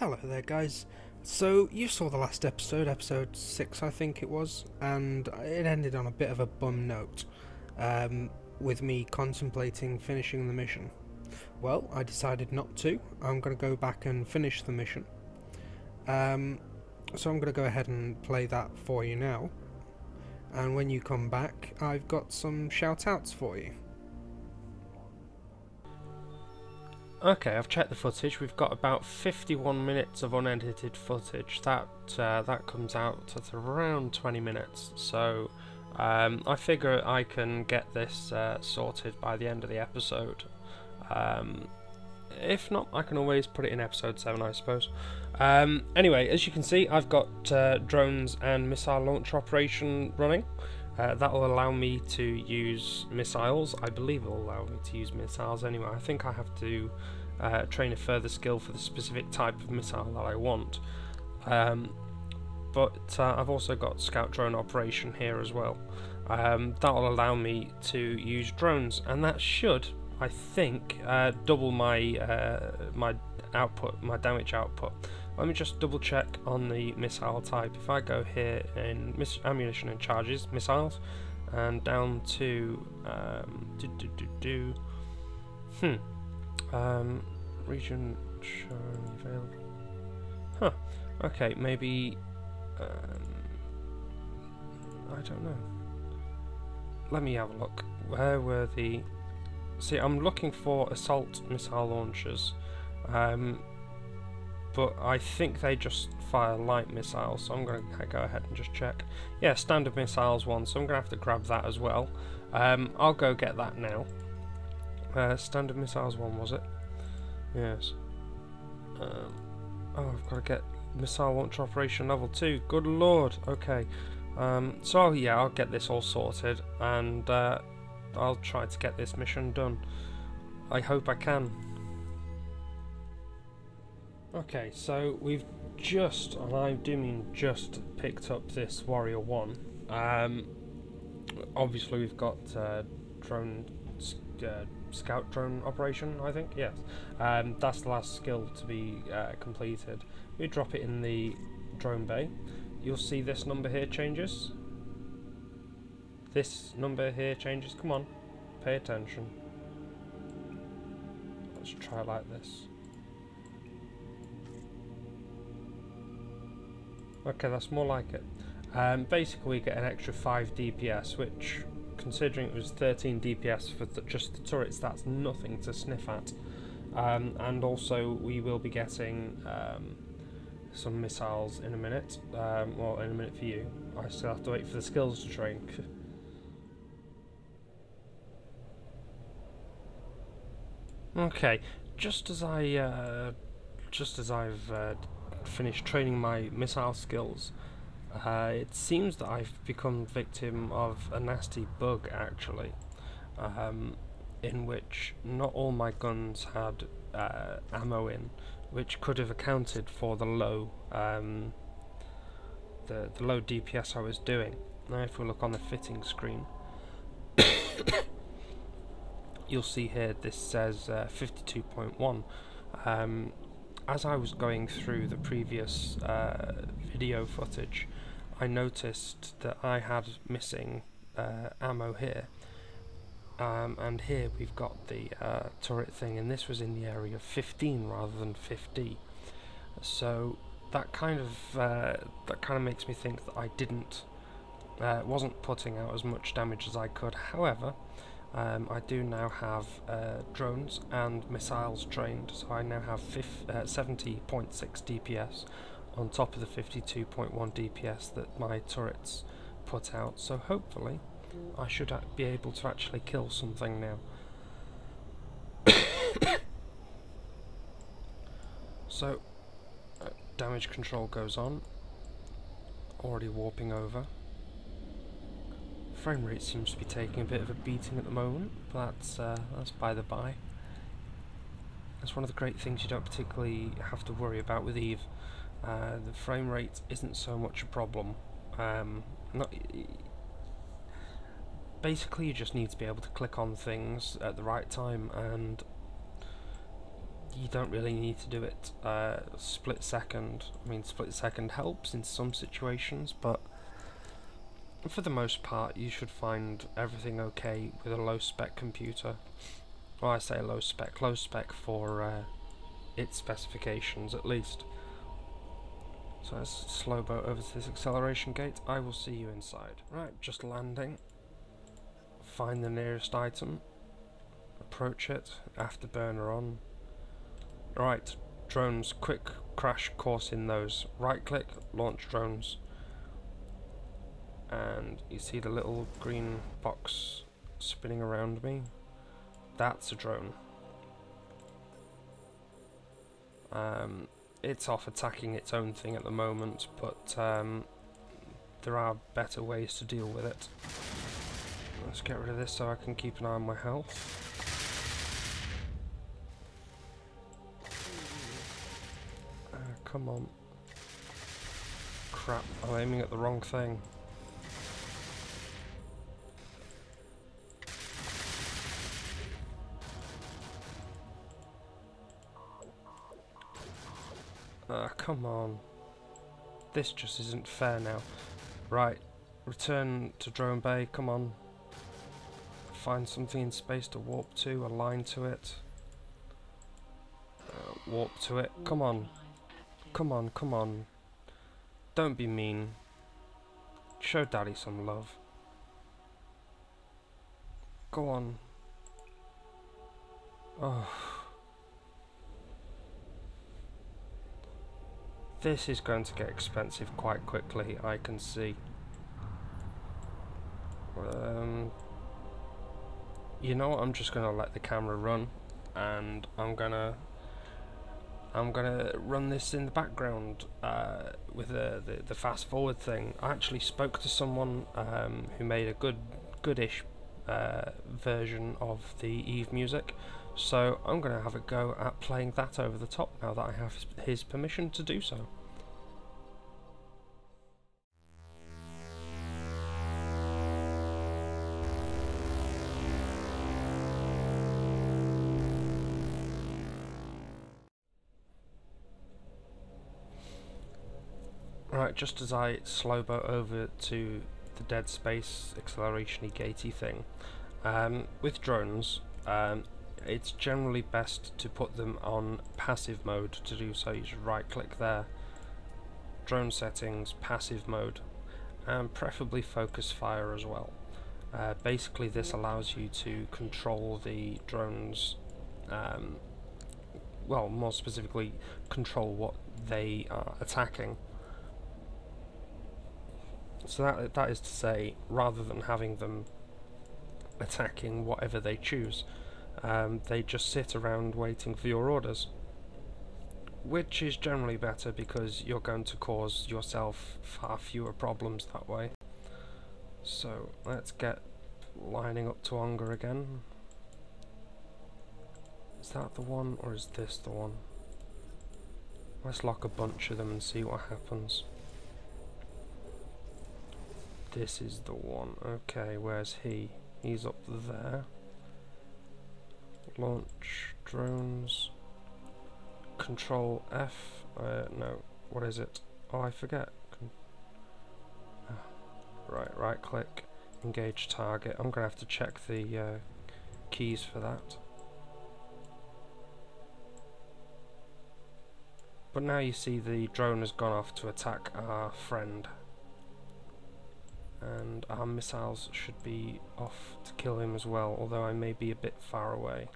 Hello there guys. So you saw the last episode, episode 6 I think it was, and it ended on a bit of a bum note, with me contemplating finishing the mission. Well, I decided not to. I'm going to go back and finish the mission. So I'm going to go ahead and play that for you now, and when you come back I've got some shout outs for you. Okay, I've checked the footage. We've got about 51 minutes of unedited footage. That comes out at around 20 minutes. So I figure I can get this sorted by the end of the episode. If not, I can always put it in episode 7, I suppose. Anyway, as you can see, I've got drones and missile launch operation running. That will allow me to use missiles. I believe it will allow me to use missiles anyway. I think I have to train a further skill for the specific type of missile that I want. But I've also got scout drone operation here as well. That will allow me to use drones, and that should, I think, double my my output, my damage output. Let me just double check on the missile type. If I go here in ammunition and charges, missiles, and down to region shown available. Huh. Okay, maybe I don't know. Let me have a look. Where were the? See, I'm looking for assault missile launchers. But I think they just fire light missiles, so I'm going to go ahead and just check. Yeah, standard missiles one, so I'm going to have to grab that as well. I'll go get that now. Standard missiles one, was it? Yes. Oh, I've got to get missile launch operation level 2. Good lord. Okay. So yeah, I'll get this all sorted, and I'll try to get this mission done. I hope I can. Okay, so we've just, and I do mean just, picked up this Warrior 1. Obviously we've got drone, scout drone operation, I think, yes. That's the last skill to be completed. We drop it in the drone bay. You'll see this number here changes. This number here changes. Come on, pay attention. Let's try like this. Okay, that's more like it. Basically we get an extra 5 DPS, which, considering it was 13 DPS for just the turrets, that's nothing to sniff at. And also we will be getting some missiles in a minute. Well, in a minute for you. I still have to wait for the skills to train. Okay, just as I've finished training my missile skills, it seems that I've become victim of a nasty bug, actually, in which not all my guns had ammo in, which could have accounted for the low the low DPS I was doing. Now if we look on the fitting screen, you'll see here this says 52.1. As I was going through the previous video footage, I noticed that I had missing ammo here, and here we've got the turret thing, and this was in the area of 15 rather than 50. So that kind of makes me think that I wasn't putting out as much damage as I could. However, I do now have drones and missiles trained, so I now have 70.6 DPS on top of the 52.1 DPS that my turrets put out, so hopefully I should be able to actually kill something now. So, damage control goes on, already warping over. Frame rate seems to be taking a bit of a beating at the moment, but that's by the by. That's one of the great things you don't particularly have to worry about with Eve. The frame rate isn't so much a problem. Basically you just need to be able to click on things at the right time, and you don't really need to do it split second. I mean, split second helps in some situations, but for the most part you should find everything okay with a low spec computer. Well, I say low spec for its specifications at least. So let's slow boat over to this acceleration gate. I will see you inside. Right, just landing. Find the nearest item. Approach it. Afterburner on. Right, drones, quick crash course in those. Right click, launch drones. And you see the little green box spinning around me? That's a drone. It's off attacking its own thing at the moment, but there are better ways to deal with it. Let's get rid of this so I can keep an eye on my health. Come on. Crap, I'm aiming at the wrong thing. Come on. This just isn't fair now. Right, return to drone bay, come on. Find something in space to warp to, align to it. Warp to it, come on. Come on, come on. Don't be mean. Show Daddy some love. Go on. Oh. This is going to get expensive quite quickly, I can see. You know what, I'm just going to let the camera run, and I'm gonna run this in the background with the fast forward thing. I actually spoke to someone who made a goodish version of the Eve music, so I'm going to have a go at playing that over the top now that I have his permission to do so. Right, just as I slow boat over to the dead space acceleration-y gatey thing, with drones, it's generally best to put them on passive mode. To do so, you just right click there, drone settings, passive mode, and preferably focus fire as well. Basically this allows you to control the drones, well, more specifically control what they are attacking. So that is to say, rather than having them attacking whatever they choose, they just sit around waiting for your orders, which is generally better because you're going to cause yourself far fewer problems that way. So let's get lining up to Onga again. Is that the one, or is this the one? Let's lock a bunch of them and see what happens. This is the one. Okay, where's he? He's up there. Launch drones. Control F. No, what is it? Oh, I forget. Right click. Engage target. I'm gonna have to check the keys for that. But now you see the drone has gone off to attack our friend. And our missiles should be off to kill him as well, although I may be a bit far away.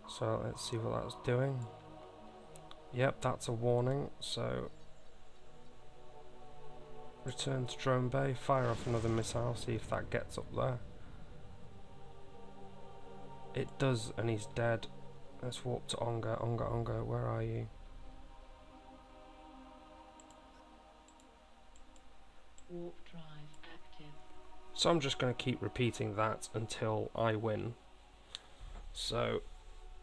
So let's see what that's doing. Yep, that's a warning, so return to drone bay, fire off another missile, see if that gets up there. It does, and he's dead. Let's warp to Onga. Onga, where are you? Warp drive active. So I'm just going to keep repeating that until I win. So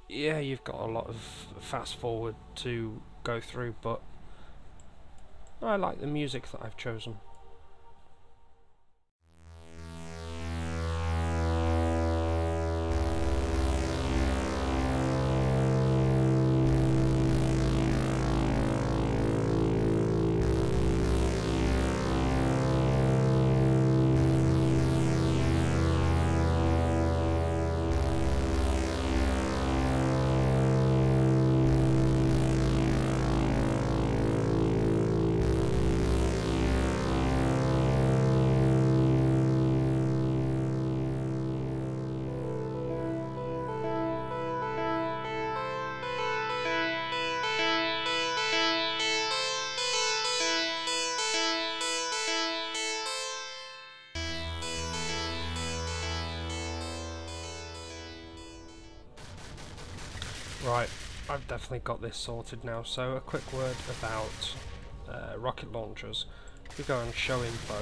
yeah, you've got a lot of fast forward to go through, but I like the music that I've chosen. Right, I've definitely got this sorted now. So a quick word about rocket launchers. If we go on show info,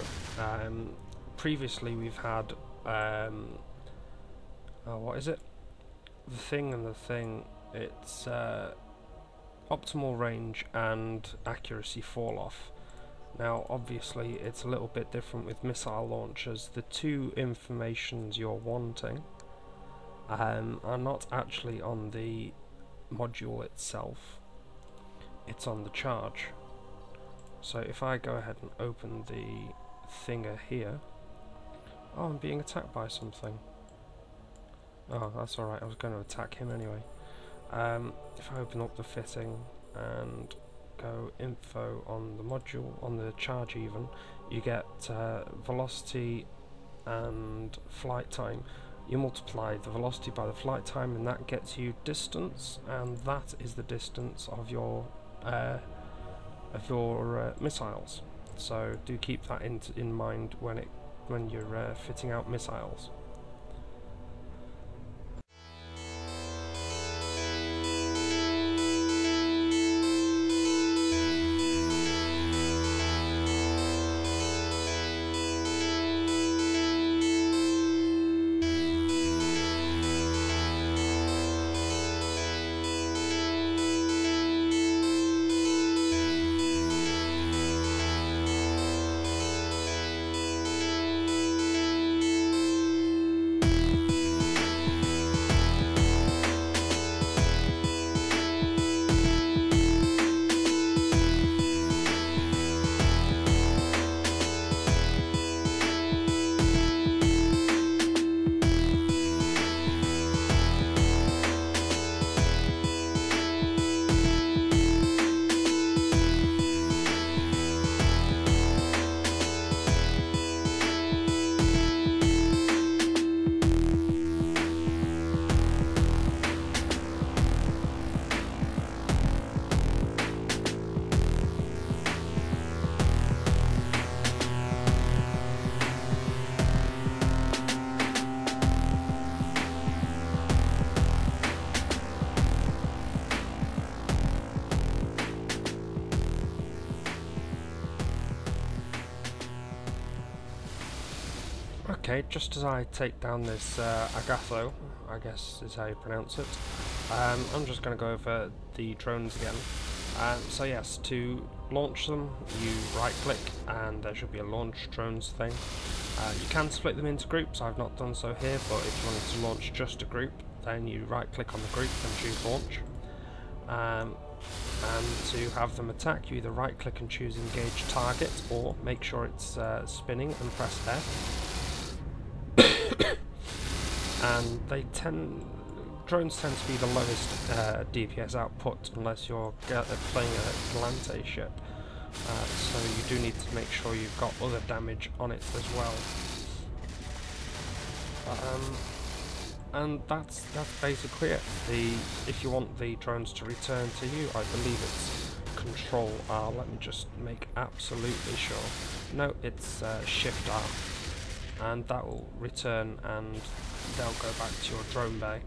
previously we've had what is it? The thing and the thing. It's optimal range and accuracy fall off. Now obviously it's a little bit different with missile launchers. The two informations you're wanting are not actually on the module itself, it's on the charge. So if I go ahead and open the thinger here, oh, I'm being attacked by something. Oh, that's alright, I was going to attack him anyway. If I open up the fitting and go info on the module, on the charge even, you get velocity and flight time. You multiply the velocity by the flight time and that gets you distance, and that is the distance of your missiles. So do keep that in mind when you're fitting out missiles. Okay, just as I take down this Agatho, I guess is how you pronounce it, I'm just going to go over the drones again. So yes, to launch them, you right click and there should be a launch drones thing. You can split them into groups, I've not done so here, but if you wanted to launch just a group, then you right click on the group and choose launch. And to have them attack, you either right click and choose engage target, or make sure it's spinning and press F. And drones tend to be the lowest DPS output unless you're playing a Galante ship, so you do need to make sure you've got other damage on it as well. And that's basically it. If you want the drones to return to you, I believe it's Control R. Let me just make absolutely sure. No, it's Shift R, and that will return and they'll go back to your drone bay,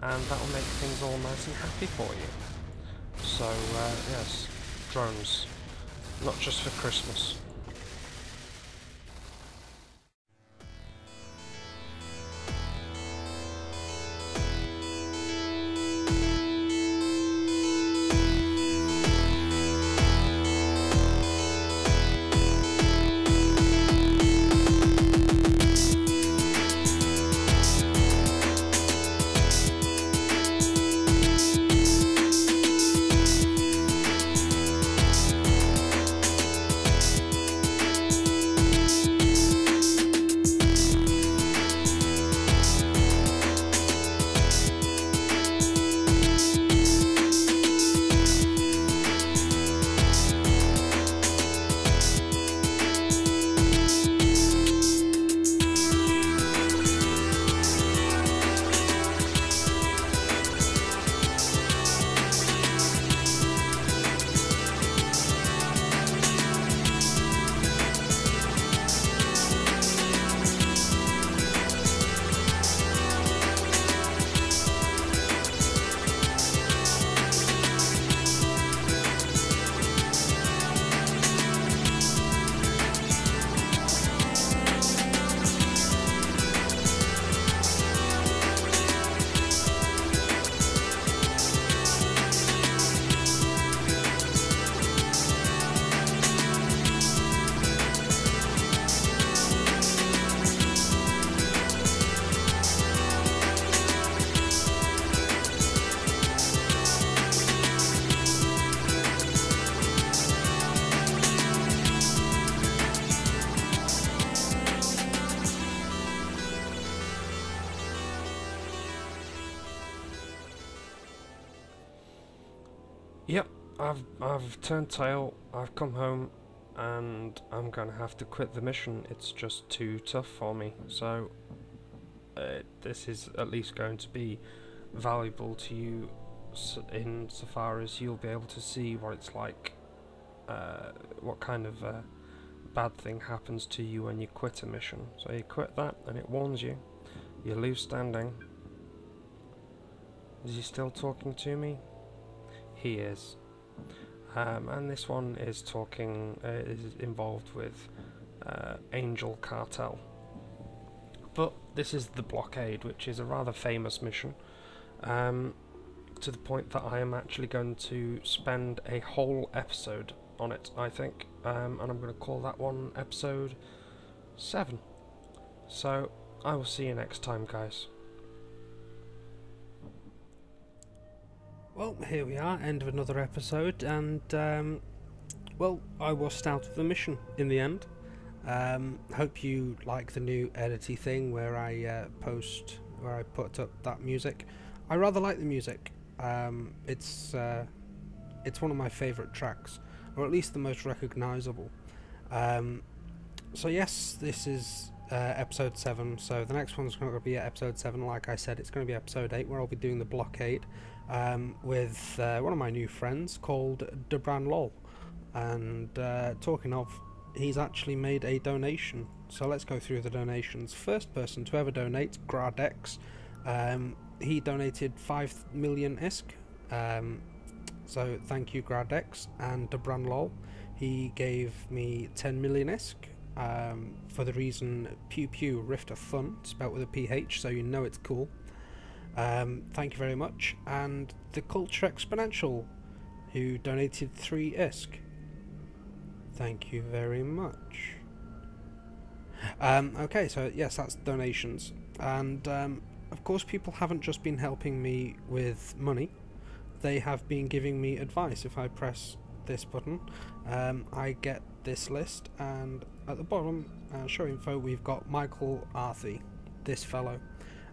and that will make things all nice and happy for you. So yes, drones, not just for Christmas. Yep, I've turned tail, I've come home, and I'm gonna have to quit the mission. It's just too tough for me, so this is at least going to be valuable to you insofar as you'll be able to see what it's like, what kind of bad thing happens to you when you quit a mission. So you quit that and it warns you. You lose standing. Is he still talking to me? He is. And this one is talking, is involved with Angel Cartel. But this is the blockade, which is a rather famous mission, to the point that I am actually going to spend a whole episode on it, I think, and I'm going to call that one episode 7. So I will see you next time, guys. Well, here we are, end of another episode, and well, I was out of the mission in the end. Hope you like the new edity thing where I put up that music. I rather like the music. It's one of my favourite tracks, or at least the most recognisable. So yes, this is episode 7. So the next one's going to be episode 7. Like I said, it's going to be episode 8, where I'll be doing the blockade with one of my new friends called Lol. And talking of, he's actually made a donation, so let's go through the donations. First person to ever donate, Gradex. He donated 5 million ISK, so thank you, Gradex. And Lol, he gave me 10 million ISK, for the reason Pew Pew Rift of Fun, spelt with a PH, so you know it's cool. Thank you very much. And the Culture Exponential, who donated 3 ISK. Thank you very much. Okay, so yes, that's donations. And of course, people haven't just been helping me with money, they have been giving me advice. If I press this button, I get this list, and at the bottom, show info, we've got Michael Arthy, this fellow.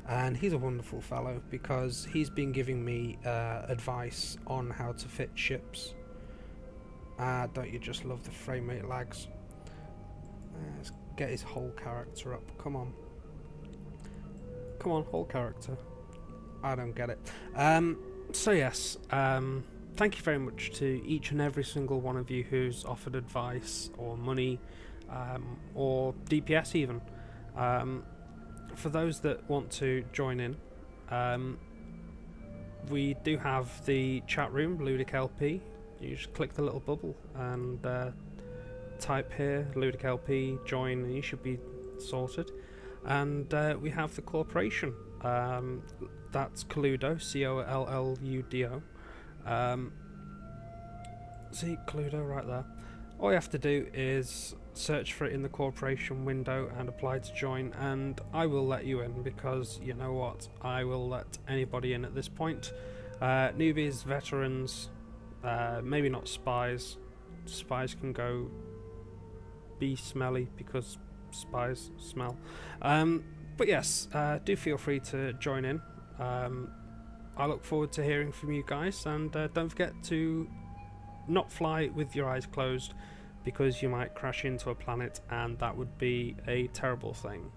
And he's a wonderful fellow because he's been giving me advice on how to fit ships. Don't you just love the frame rate lags? Let's get his whole character up. Come on. Come on, whole character. I don't get it. So yes, thank you very much to each and every single one of you who's offered advice or money, or DPS even. For those that want to join in, we do have the chat room, LudicLP. You just click the little bubble and type here, LudicLP, join, and you should be sorted. And we have the corporation, that's Colludo, C-O-L-L-U-D-O. See, Colludo right there. All you have to do is search for it in the corporation window and apply to join, and I will let you in, because you know what, I will let anybody in at this point. Newbies, veterans, maybe not spies. Spies can go be smelly because spies smell. But yes, do feel free to join in. I look forward to hearing from you guys, and don't forget to not fly with your eyes closed, because you might crash into a planet and that would be a terrible thing.